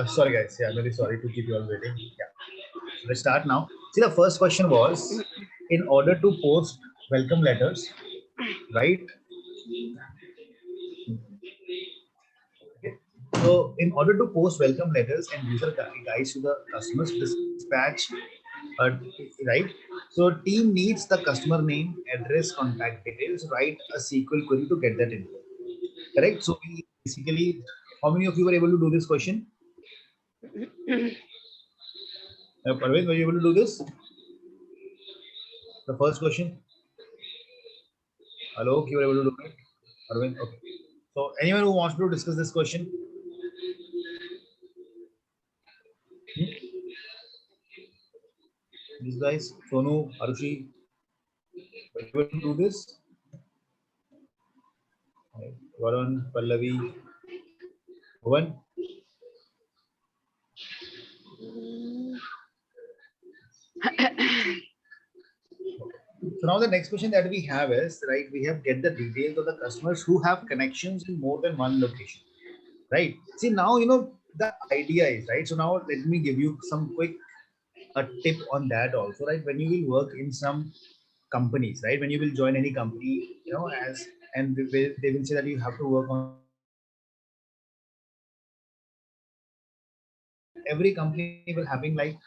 Sorry guys, yeah, very sorry to keep you all waiting. Yeah, so let's start now. See, the first question was, in order to post welcome letters, right? Okay. So, in order to post welcome letters and user guides to the customers, dispatch, uh, right? So, team needs the customer name, address, contact details, write a SQL query to get that info. Correct. So, we basically, how many of you were able to do this question? Parveen, were you able to do this? The first question. Hello, you were able to do it. Arvind, okay. So, anyone who wants to discuss this question? Hmm? These guys, Sonu, Arushi, were you able to do this? Varun, Pallavi, Bhuvan. So now the next question that we have is, right, we have get the details of the customers who have connections in more than one location, right? See, now, the idea is, right? So now let me give you some quick tip on that also, right? When you will work in some companies, right? When you will join any company, as and they will say that you have to work on every company will having like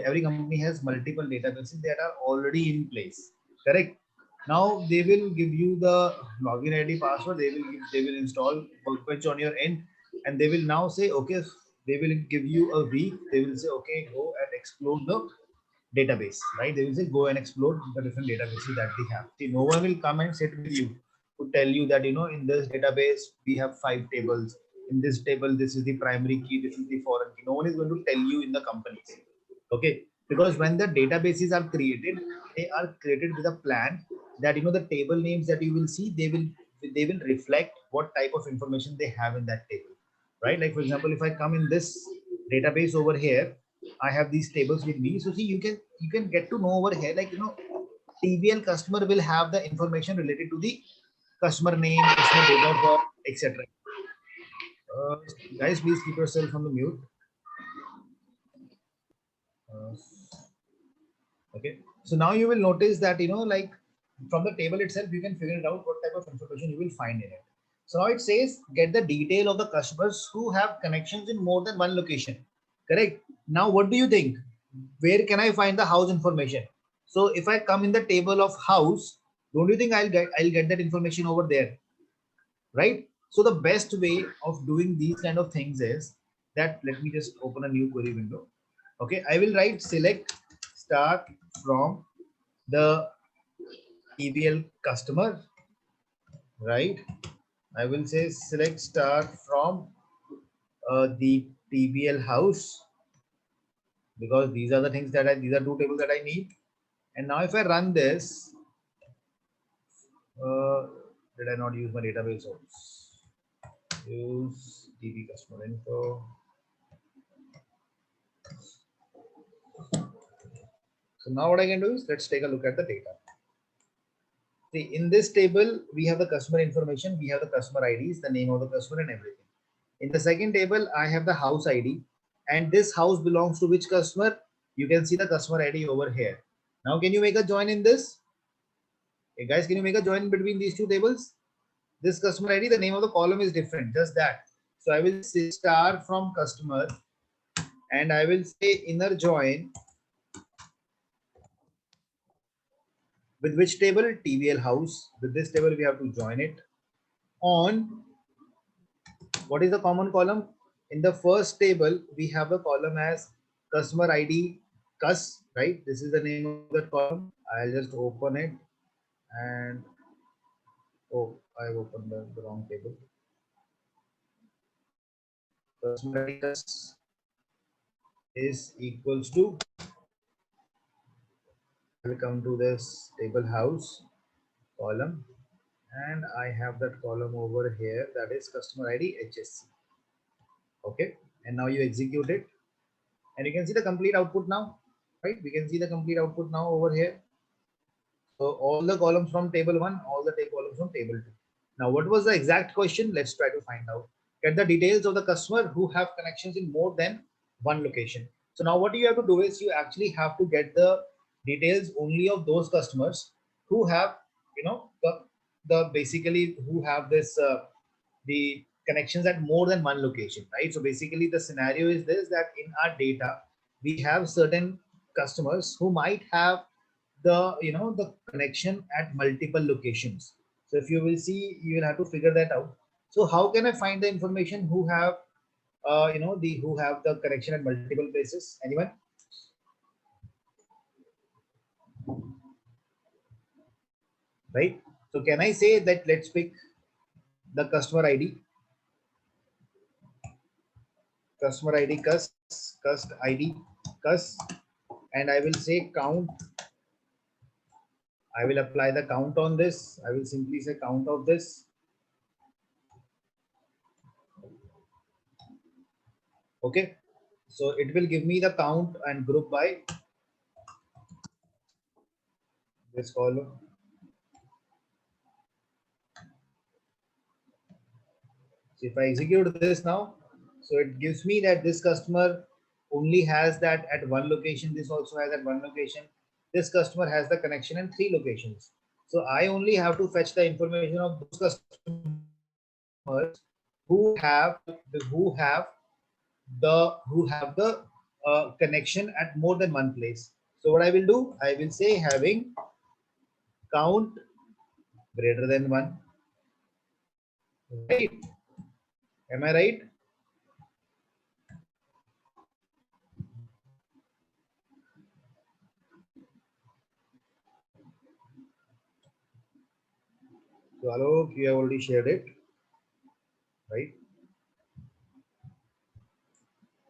every company has multiple databases that are already in place. Correct. Now they will give you the login ID password. They will install Workbench on your end, and they will now say okay. They will give you a week. They will say okay, go and explore the database, right? They will say go and explore the different databases that they have. See, no one will come and sit with you to tell you that in this database we have 5 tables. In this table, this is the primary key, this is the foreign key. No one is going to tell you in the companies. Okay, because when the databases are created, they are created with a plan that the table names that you will see, they will reflect what type of information they have in that table, right? Like for example, if I come in this database over here, I have these tables with me. So see, you can get to know over here, like TBL customer will have the information related to the customer name, customer date of birth, etc. Uh, Guys, please keep yourself on the mute. Uh, okay. So now you will notice that like from the table itself, you can figure it out what type of information you will find in it. So now it says get the detail of the customers who have connections in more than one location. Correct. Now, what do you think? Where can I find the house information? So if I come in the table of house, don't you think I'll get that information over there, right? So the best way of doing these kind of things is that, let me just open a new query window. Okay, I will write select start from the TBL customer, right? I will say select start from the TBL house, because these are the things that these are 2 tables that I need. And now if I run this, uh, did I not use my database source? Use DB customer info. So now what I can do is, let's take a look at the data. See, in this table, we have the customer information, we have the customer IDs, the name of the customer and everything. In the second table, I have the house ID, and this house belongs to which customer? You can see the customer ID over here. Now, can you make a join in this? Hey guys, can you make a join between these two tables? This customer ID, the name of the column is different, just that. So I will say star from customer, and I will say inner join with which table? TVL house. With this table, we have to join it on what is the common column? In the first table, we have a column as customer ID cus, right? This is the name of the column. I'll just open it and oh, I've opened the wrong table. Customer ID cus is equals to, we'll come to this table house column, and I have that column over here, that is customer ID HSC. Okay, and now you execute it, and you can see the complete output now, right? We can see the complete output now over here. So all the columns from table 1, all the columns from table 2. Now, what was the exact question? Let's try to find out. Get the details of the customer who have connections in more than one location. So now what you have to do is you actually have to get the details only of those customers who have, you know, the basically who have this the connections at more than one location, right? So basically the scenario is this, that in our data, we have certain customers who might have the, you know, the connection at multiple locations. So if you will see, you will have to figure that out. So how can I find the information who have you know, the who have the connection at multiple places? Anyone? Right? So can I say that let's pick the customer ID, cust ID, cust, and I will say count. I will apply the count on this. I will simply say count of this. Okay. So it will give me the count and group by this column. So if I execute this now, so it gives me that this customer only has that at one location. This also has at one location. This customer has the connection in 3 locations. So I only have to fetch the information of those customers who have the connection at more than one place. So what I will do, I will say having count greater than 1. Right? Am I right? So Alok, you have already shared it, right?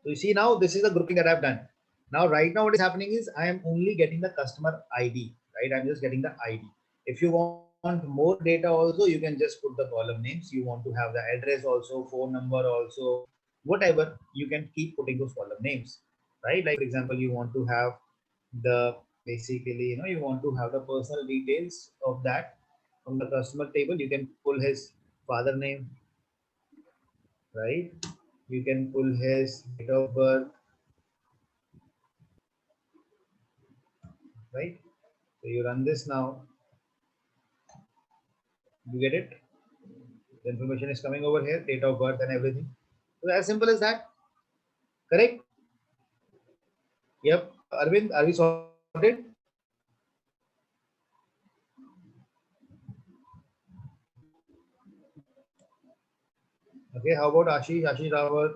So you see now this is the grouping that I've done. Now right now what is happening is I am only getting the customer ID, right? I'm just getting the ID. If you want more data also, you can just put the column names. You want to have the address also, phone number also, whatever, you can keep putting those column names, right? Like for example, you want to have the basically, you know, you want to have the personal details of that from the customer table. You can pull his father name, right? You can pull his date of birth, right? So you run this now, you get it. The information is coming over here, date of birth and everything. So as simple as that, correct? Yep. Arvind, are we sorted? Okay, how about Ashish Rawat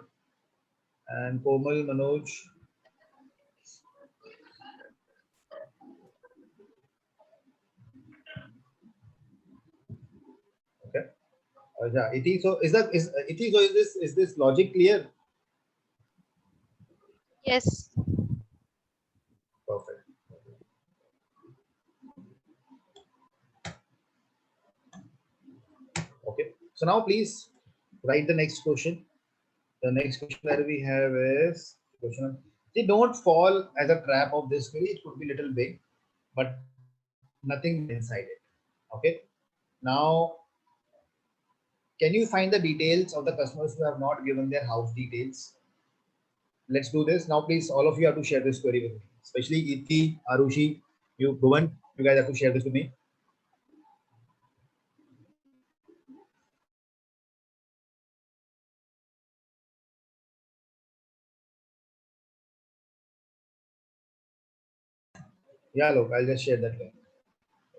and Komal, Manoj? Okay. Yeah, Iti, so is that is Iti, so is this logic clear? Yes. Perfect. Okay. So now please write the next question. The next question that we have is question. See, don't fall as a trap of this query. It could be little big, but nothing inside it. Okay. Now Can you find the details of the customers who have not given their house details? Let's do this now. Please, all of you have to share this query with me, especially Iti, Arushi, you, Bhuvan, you guys have to share this with me. Yeah, look, I'll just share that link.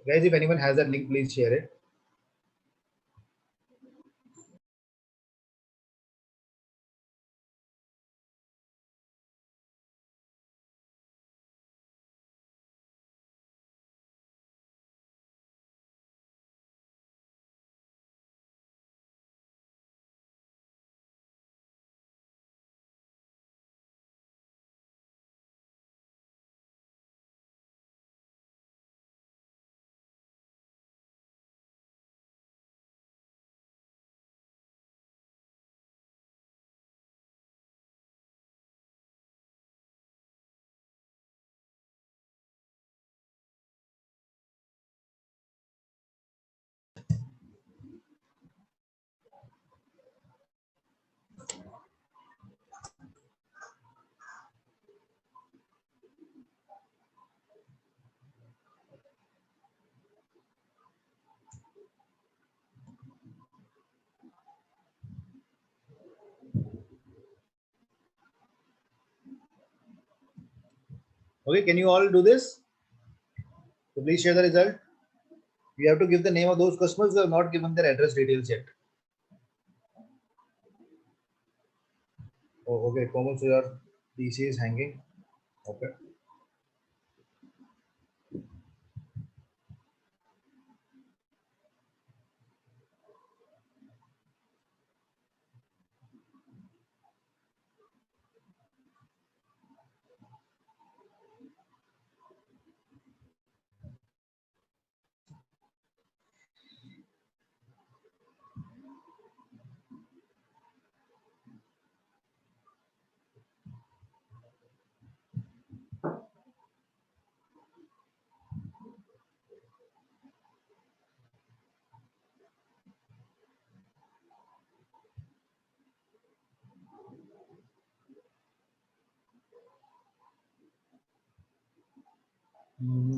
Guys, if anyone has that link, please share it. Okay, can you all do this? So please share the result. You have to give the name of those customers who have not given their address details yet. Oh, okay, Komal, so your PC is hanging. Okay.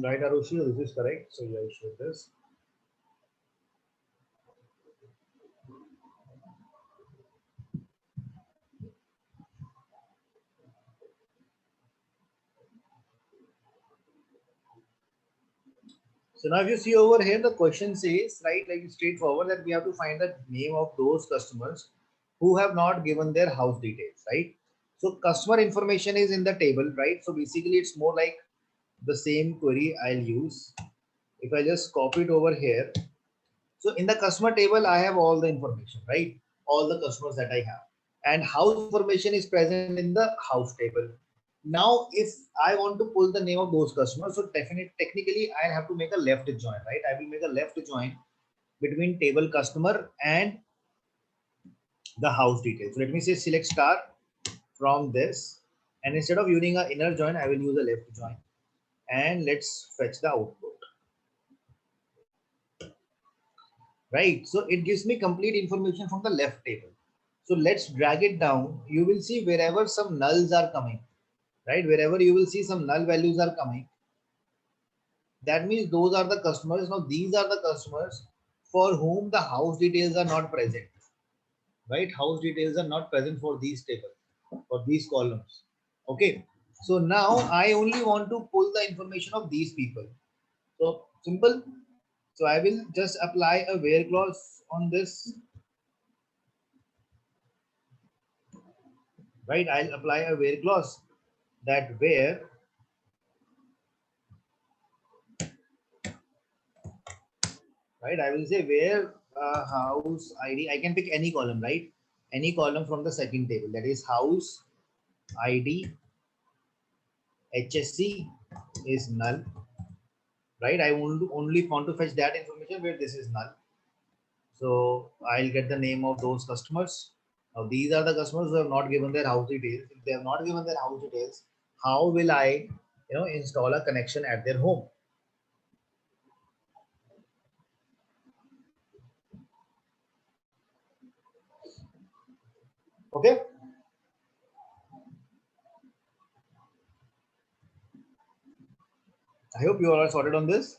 Right, Arushi, this is correct. So yeah, share this. So now if you see over here, the question says, right, like straightforward that we have to find the name of those customers who have not given their house details, right? So customer information is in the table, right? So basically it's more like the same query I'll use. If I just copy it over here, so in the customer table, I have all the information, right? All the customers that I have. And house information is present in the house table. Now, if I want to pull the name of those customers, so definitely, technically, I'll have to make a left join, right? I will make a left join between table customer and the house details. So let me say select star from this. And instead of using an inner join, I will use a left join. And let's fetch the output. Right? So it gives me complete information from the left table. So let's drag it down. You will see wherever some nulls are coming, right? Wherever you will see some null values are coming, that means those are the customers. Now these are the customers for whom the house details are not present, right? House details are not present for these tables, for these columns. Okay. So now I only want to pull the information of these people. So simple. So I will just apply a where clause on this, right? I'll apply a where clause that where, right? I will say where house ID. I can pick any column, right? Any column from the second table, that is house ID HSC is null, right? I only want to fetch that information where this is null. So I'll get the name of those customers. Now these are the customers who have not given their house details. If they have not given their house details, how will I, install a connection at their home? Okay. I hope you all are sorted on this.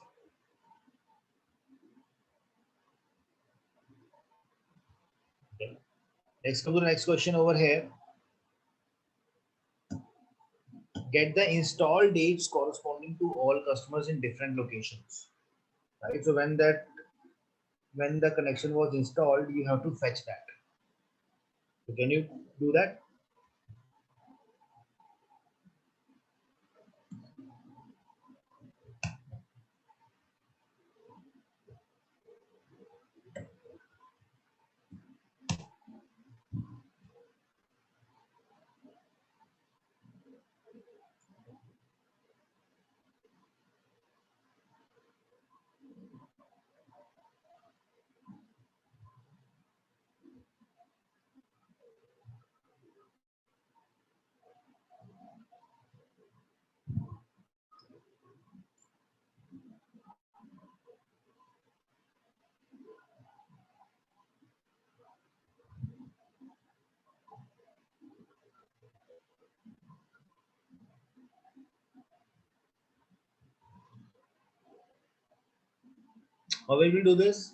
Okay. Next, come to the next question over here. Get the install dates corresponding to all customers in different locations. Right. So when the connection was installed, you have to fetch that. So can you do that? How will we do this?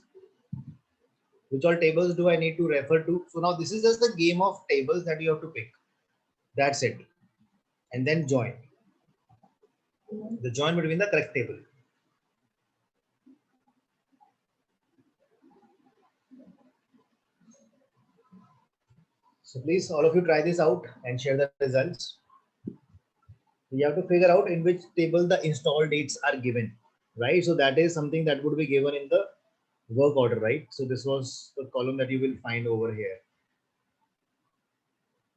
Which all tables do I need to refer to? So now this is just the game of tables that you have to pick. That's it. And then join. The join between the correct table. So please, all of you try this out and share the results. You have to figure out in which table the install dates are given, right? So that is something that would be given in the work order, right? So this was the column that you will find over here.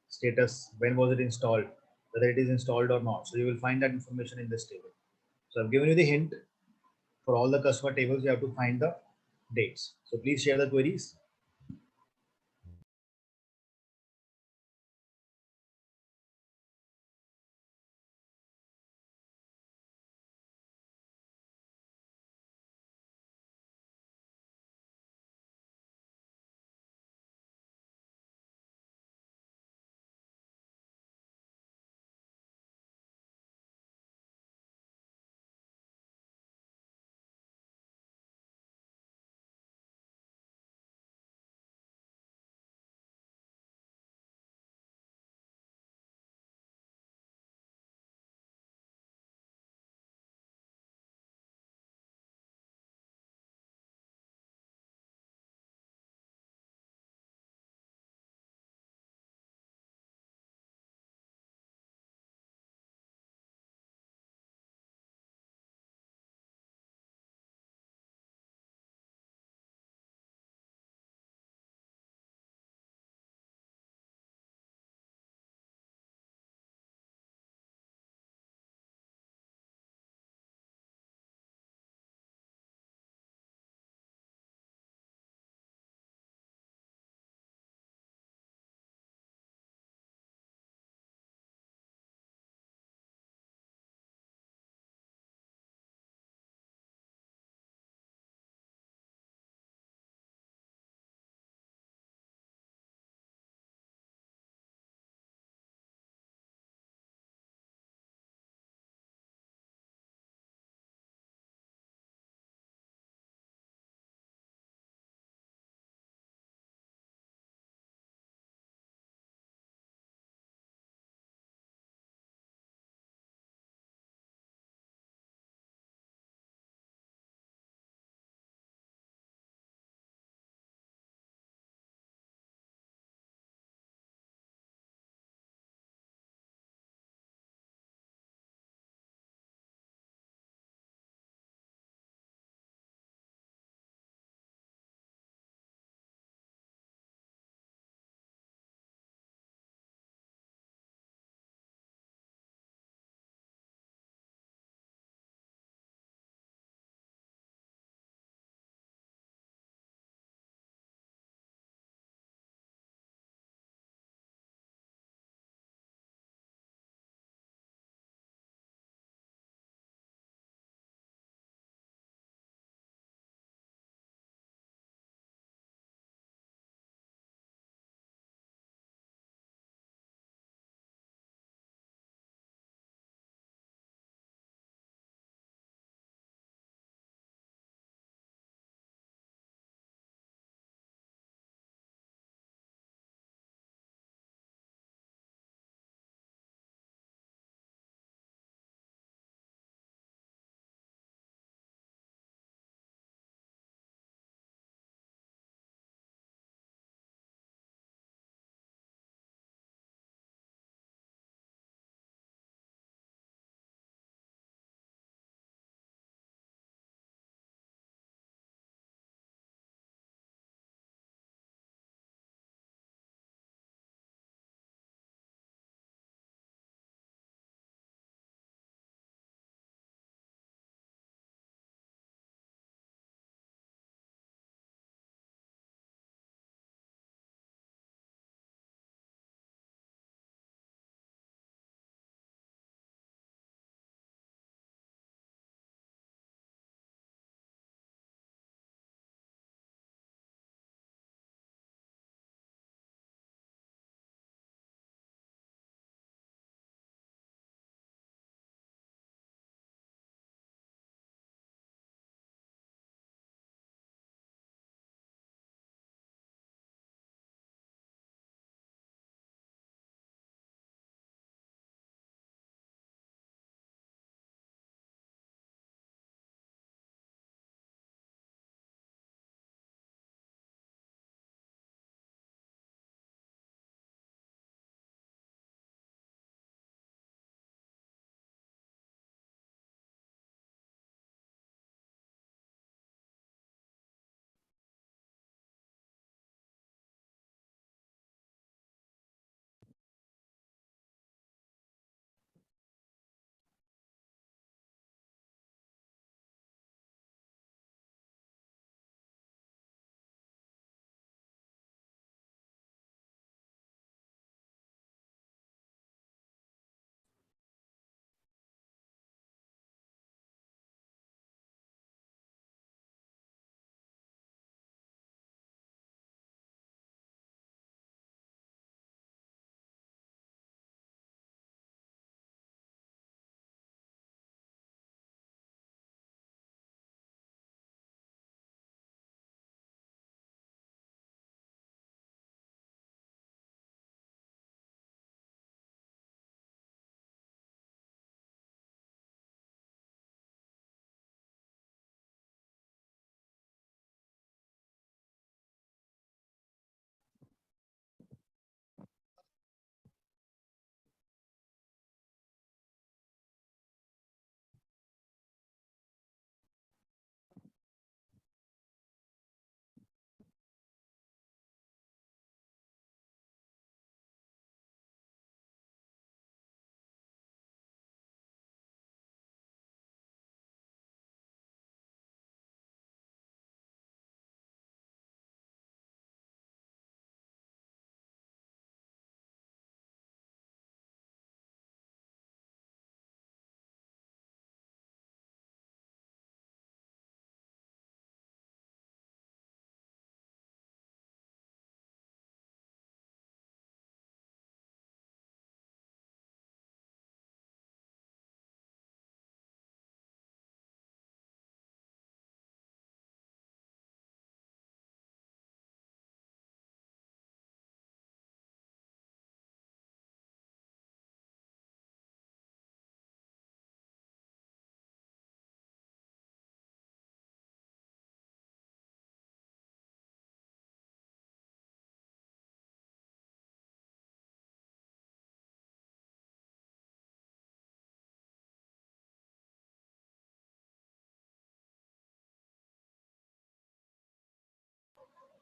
Status, when was it installed, whether it is installed or not. So you will find that information in this table. So I've given you the hint. For all the customer tables, you have to find the dates. So please share the queries.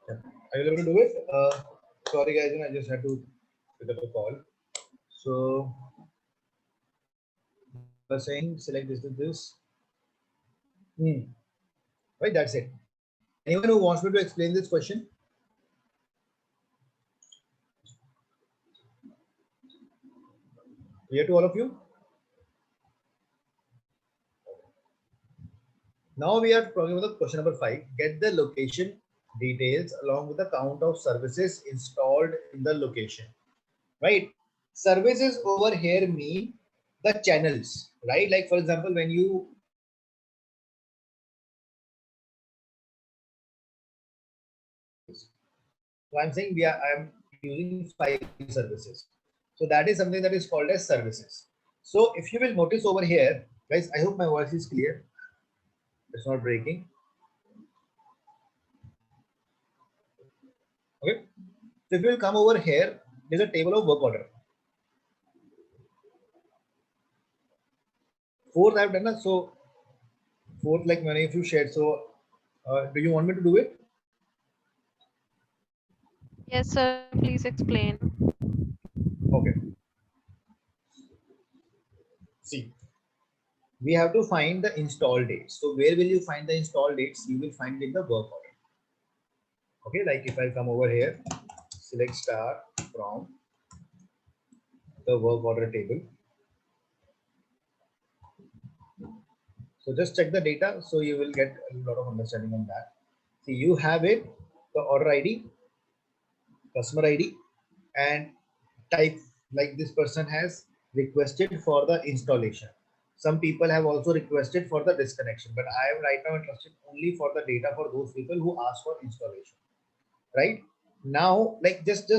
Yeah. Are you able to do it? Sorry guys, I just had to pick up a call. So you are saying select this. Hmm. Right, that's it. Anyone who wants me to explain this question? Clear to all of you? Now we are talking about the question number 5. Get the location details along with the count of services installed in the location. Right? Services over here mean the channels, right? Like for example, when you so I'm saying I'm using 5 services. So that is something that is called as services. So if you will notice over here, guys, I hope my voice is clear. It's not breaking. Okay. So if you will come over here, there's a table of work order. Fourth I've done that. So fourth, like many of you shared. So do you want me to do it? Yes, sir. Please explain. Okay. See, we have to find the install dates. So where will you find the install dates? You will find in the work order. Okay, like if I come over here, select star from the work order table. So just check the data so you will get a lot of understanding on that. See, you have it, the order ID, customer ID, and type, like this person has requested for the installation. Some people have also requested for the disconnection, but I am right now interested only for the data for those people who ask for installation. Right now, like just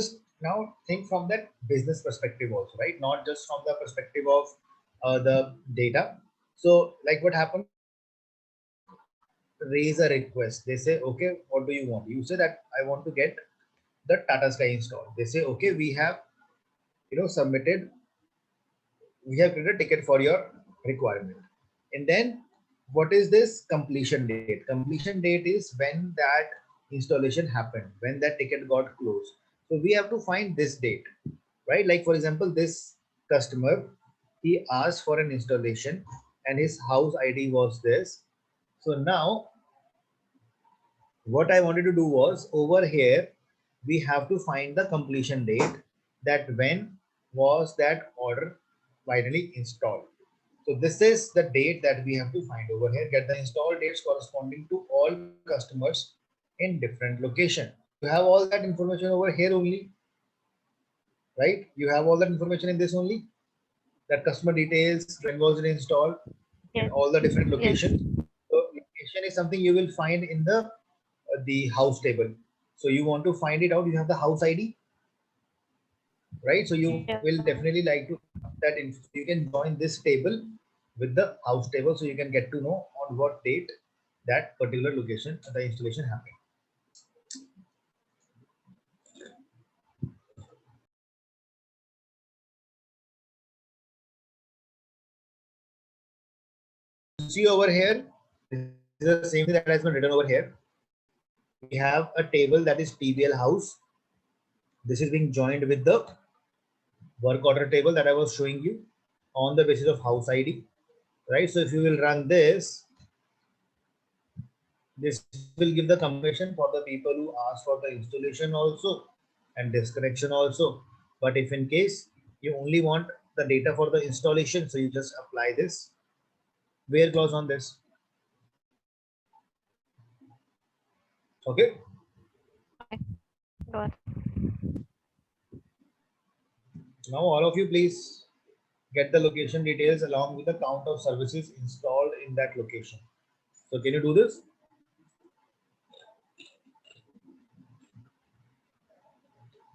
now think from that business perspective also, right? Not just from the perspective of the data. So like what happened, raise a request. They say, okay, what do you want? You say that I want to get the Tata Sky installed. They say, okay, we have submitted, we have created a ticket for your requirement. And then what is this completion date? Completion date is when that installation happened, when that ticket got closed. So we have to find this date, right? Like for example, this customer, he asked for an installation and his house ID was this. So now what I wanted to do was over here, we have to find the completion date, that when was that order finally installed. So this is the date that we have to find over here. Get the install dates corresponding to all customers in different location. You have all that information over here only, right? You have all that information in this only. That customer details, when was it installed, in Yes. all the different Yes. locations. So location is something you will find in the house table. So you want to find it out, you have the house ID, right? So you Yeah. will definitely like to have that info. You can join this table with the house table so you can get to know on what date that particular location the installation happened. You see over here, this is the same thing that has been written over here. We have a table that is TBL house. This is being joined with the work order table that I was showing you on the basis of house ID, right? So if you will run this will give the confirmation for the people who ask for the installation also and disconnection also. But if in case you only want the data for the installation, so you just apply this where clause on this. Okay. Okay. Got it. Now all of you please get the location details along with the count of services installed in that location. So can you do this?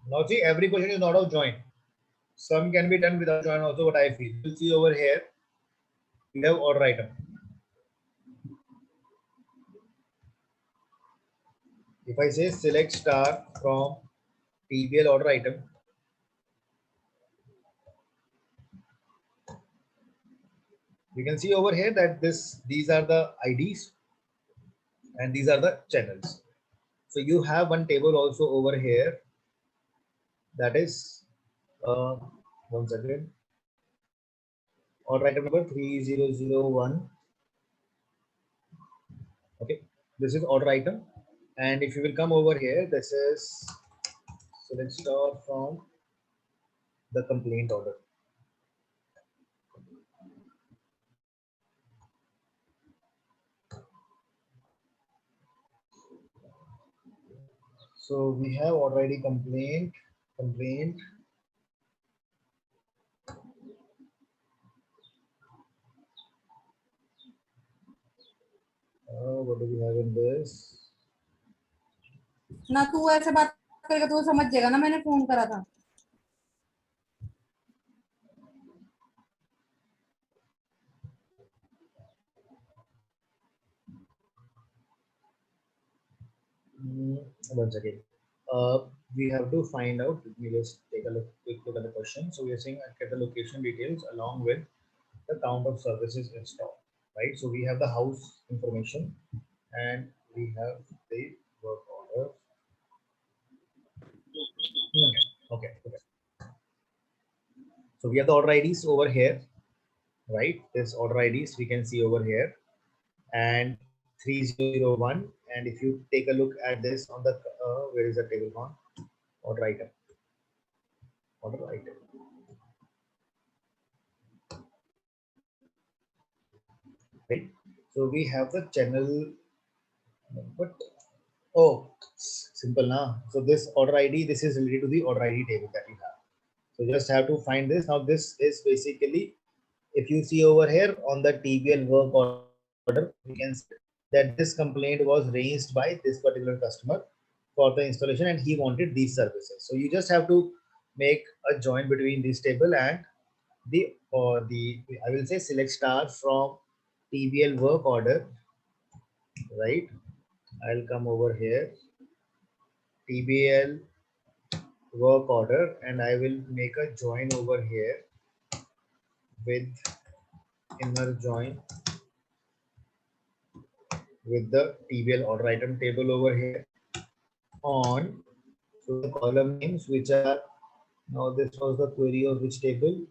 Now see, every question is not of join. Some can be done without join also, what I feel. You will see over here, we have order item. If I say select star from TBL order item, you can see over here that these are the IDs and these are the channels. So you have one table also over here. That is, one second. Order item number 3001. Okay, this is order item. And if you will come over here, this is, so let's start from the complaint order. So we have order ID complaint. What do we have in this? ना तू ऐसे बात करेगा तो वो समझ जाएगा ना मैंने फोन करा था. Once again, we have to find out. Let me just take a quick look at the question. So we are saying get the location details along with the count of services installed, right? So we have the house information and we have the work order. Okay. So we have the order IDs over here, right? This order IDs we can see over here, and 3001. And if you take a look at this on the where is the table on order item? Order item. Right. So we have the channel, but oh, simple now. So this order ID, this is related to the order ID table that you have. So just have to find this. Now this is basically, if you see over here on the TBL work order, we can see that this complaint was raised by this particular customer for the installation and he wanted these services. So you just have to make a join between this table and the I will say select star from TBL work order, right? I'll come over here, TBL work order, and I will make a join over here with inner join with the TBL order item table over here on so the column names which are, now this was the query of which table?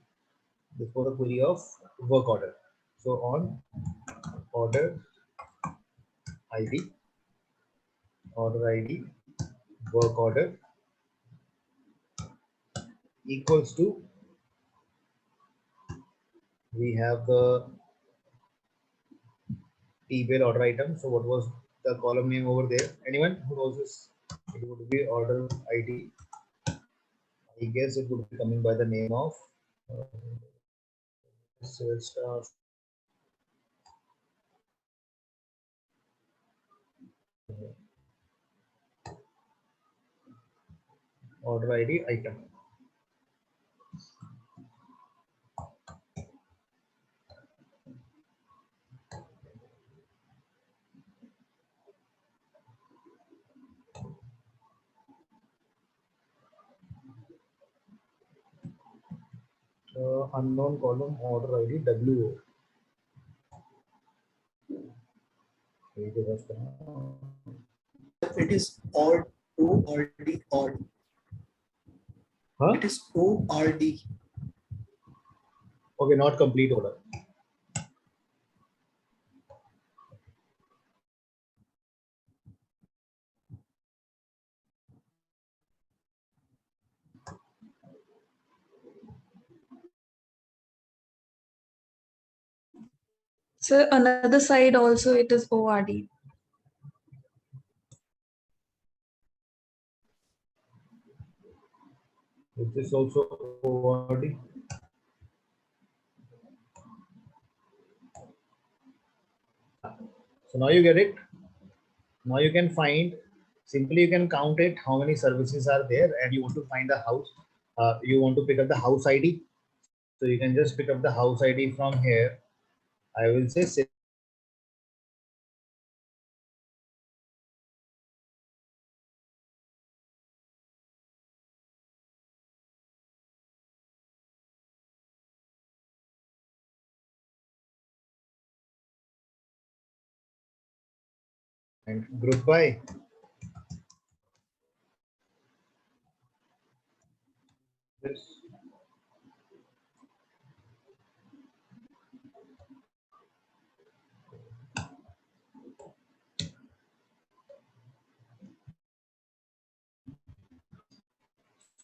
This was the query of work order. So on order ID, work order equals to, we have the TBL order item. So what was the column name over there? Anyone who knows this? It would be order ID. I guess it would be coming by the name of sales staff. Order ID item. Unknown column order ID WO. It is ORD, ORD, ORD. Huh? It is ORD. Okay, not complete order. So another side also it is ORD. Is this also ORD? So now you get it. Now you can find, simply you can count it, how many services are there, and you want to find the house. You want to pick up the house ID. So you can just pick up the house ID from here. I will say and group by Yes.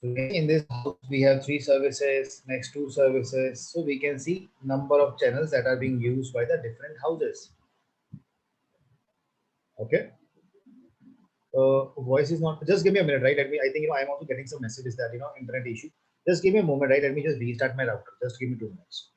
In this house, we have 3 services, next 2 services. So we can see number of channels that are being used by the different houses. Okay. Voice is not. Just give me a minute, right? Let me. I think I'm also getting some messages that internet issue. Just give me a moment, right? Let me just restart my router. Just give me 2 minutes.